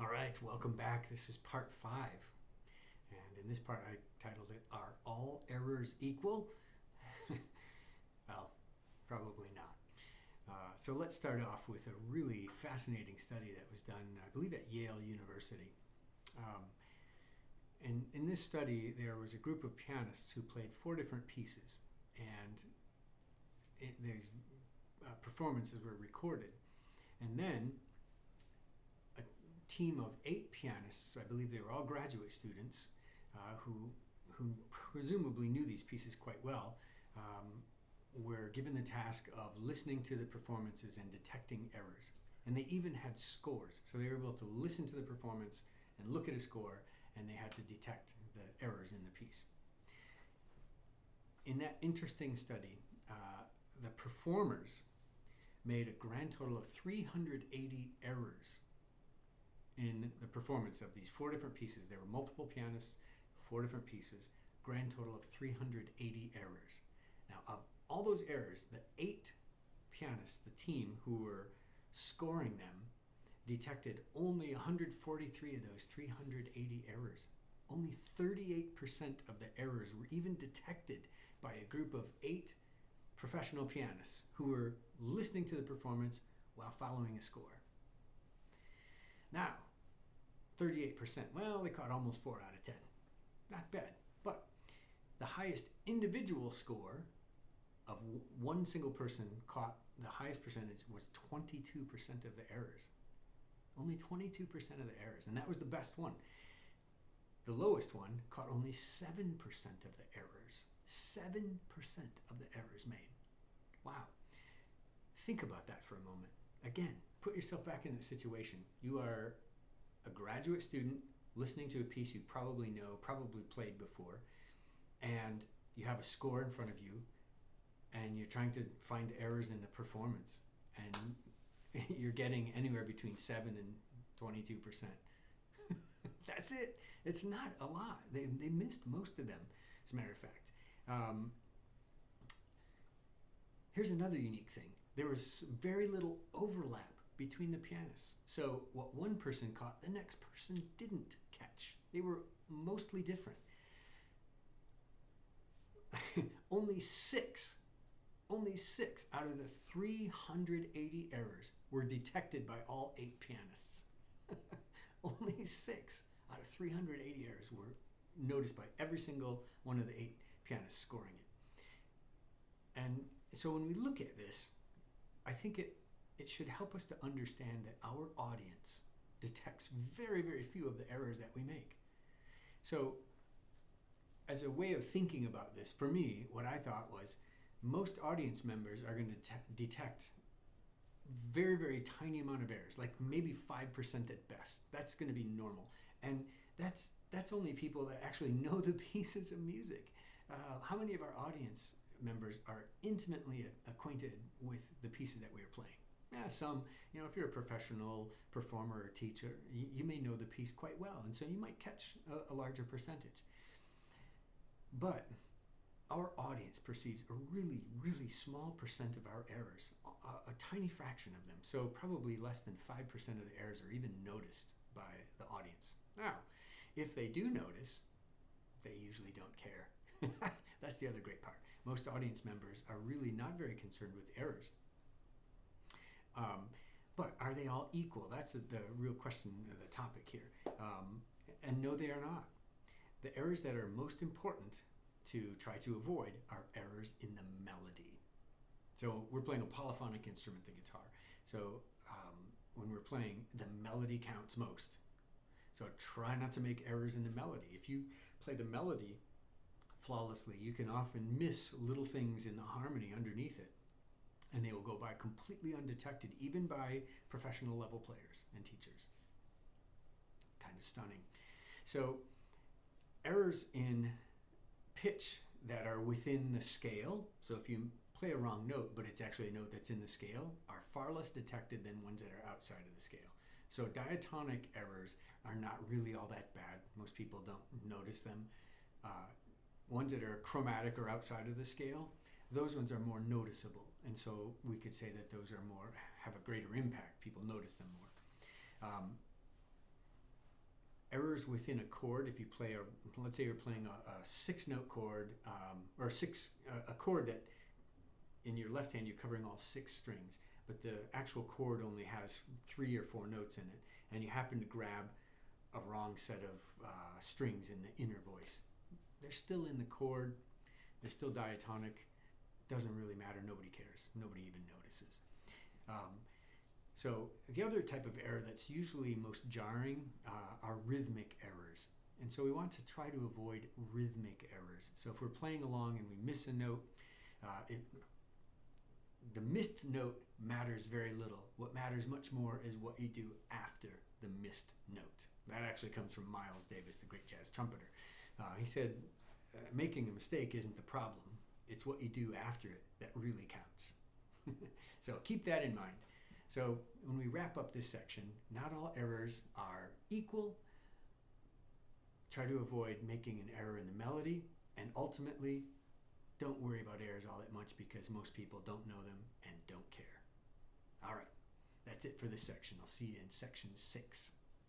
All right, welcome back. This is part 5. And in this part, I titled it, Are All Errors Equal? Well, probably not. So let's start off with a really fascinating study that was done, I believe, at Yale University. And in this study, there was a group of pianists who played 4 different pieces, and these performances were recorded. And then a team of 8 pianists, I believe they were all graduate students, who presumably knew these pieces quite well, were given the task of listening to the performances and detecting errors. And they even had scores. So they were able to listen to the performance and look at a score, and they had to detect the errors in the piece. In that interesting study, the performers made a grand total of 380 errors in the performance of these 4 different pieces. There were multiple pianists, 4 different pieces, grand total of 380 errors. Now, of all those errors, the 8 pianists, the team who were scoring them, detected only 143 of those 380 errors. Only 38% of the errors were even detected by a group of 8 professional pianists who were listening to the performance while following a score. Now, 38%, well, they caught almost 4 out of 10. Not bad. But the highest individual score of one single person caught the highest percentage was 22% of the errors. Only 22% of the errors, and that was the best one. The lowest one caught only 7% of the errors. 7% of the errors made. Wow. Think about that for a moment. Again, put yourself back in that situation. You are a graduate student listening to a piece you probably know, probably played before, and you have a score in front of you, and you're trying to find errors in the performance, and you're getting anywhere between 7 and 22%. That's it. It's not a lot. They missed most of them, as a matter of fact. Here's another unique thing. There was very little overlap between the pianists. So what one person caught, the next person didn't catch. They were mostly different. Only six out of the 380 errors were detected by all 8 pianists. Only 6 out of 380 errors were noticed by every single one of the 8 pianists scoring it. And so when we look at this, I think it should help us to understand that our audience detects very, very few of the errors that we make. So as a way of thinking about this, for me, what I thought was most audience members are going to detect very, very tiny amount of errors, like maybe 5% at best. That's going to be normal. And that's only people that actually know the pieces of music. How many of our audience members are intimately acquainted with the pieces that we are playing? Yeah, some, if you're a professional performer or teacher, you may know the piece quite well, and so you might catch a larger percentage. But our audience perceives a really, really small percent of our errors, a tiny fraction of them. So probably less than 5% of the errors are even noticed by the audience. Now, if they do notice, they usually don't care. That's the other great part. Most audience members are really not very concerned with errors. But are they all equal? That's the real question of the topic here. And no, they are not. The errors that are most important to try to avoid are errors in the melody. So we're playing a polyphonic instrument, the guitar. So when we're playing, the melody counts most. So try not to make errors in the melody. If you play the melody flawlessly, you can often miss little things in the harmony underneath it, and they will go by completely undetected, even by professional level players and teachers. Kind of stunning. So errors in pitch that are within the scale, so if you play a wrong note, but it's actually a note that's in the scale, are far less detected than ones that are outside of the scale. So diatonic errors are not really all that bad. Most people don't notice them. Ones that are chromatic or outside of the scale, those ones are more noticeable. And so we could say that those are have a greater impact. People notice them more. errors within a chord. If you play let's say you're playing a 6-note chord, or a chord that in your left hand you're covering all 6 strings, but the actual chord only has 3 or 4 notes in it, and you happen to grab a wrong set of strings in the inner voice. They're still in the chord, they're still diatonic, doesn't really matter, nobody cares, nobody even notices. So the other type of error that's usually most jarring are rhythmic errors. And so we want to try to avoid rhythmic errors. So if we're playing along and we miss a note, the missed note matters very little. What matters much more is what you do after the missed note. That actually comes from Miles Davis, the great jazz trumpeter. He said, making a mistake isn't the problem. It's what you do after it that really counts. So keep that in mind. So when we wrap up this section, not all errors are equal. Try to avoid making an error in the melody, and ultimately, don't worry about errors all that much because most people don't know them and don't care. All right, that's it for this section. I'll see you in section 6.